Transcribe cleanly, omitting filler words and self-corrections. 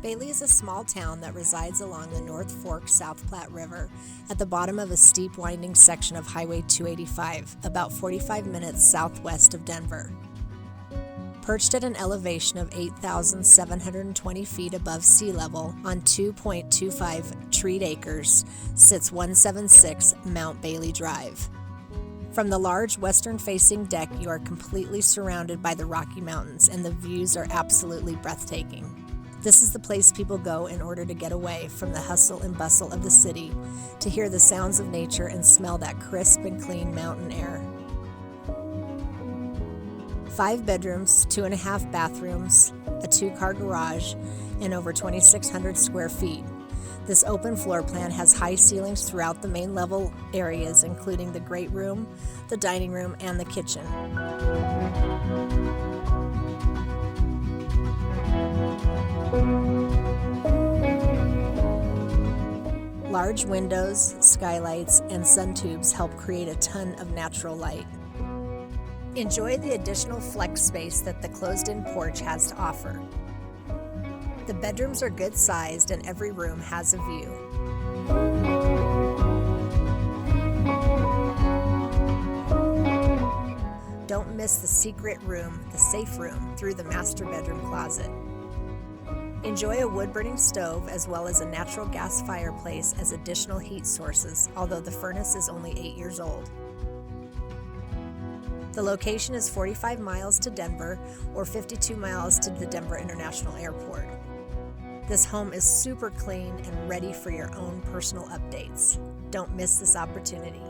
Bailey is a small town that resides along the North Fork South Platte River at the bottom of a steep winding section of Highway 285, about 45 minutes southwest of Denver. Perched at an elevation of 8,720 feet above sea level on 2.25 treed acres sits 176 Mount Bailey Drive. From the large western-facing deck, you are completely surrounded by the Rocky Mountains, and the views are absolutely breathtaking. This is the place people go in order to get away from the hustle and bustle of the city, to hear the sounds of nature and smell that crisp and clean mountain air. 5 bedrooms, 2.5 bathrooms, a 2-car garage, and over 2,600 square feet. This open floor plan has high ceilings throughout the main level areas, including the great room, the dining room, and the kitchen. Large windows, skylights, and sun tubes help create a ton of natural light. Enjoy the additional flex space that the closed-in porch has to offer. The bedrooms are good sized and every room has a view. Don't miss the secret room, the safe room, through the master bedroom closet. Enjoy a wood-burning stove as well as a natural gas fireplace as additional heat sources, although the furnace is only 8 years old. The location is 45 miles to Denver or 52 miles to the Denver International Airport. This home is super clean and ready for your own personal updates. Don't miss this opportunity.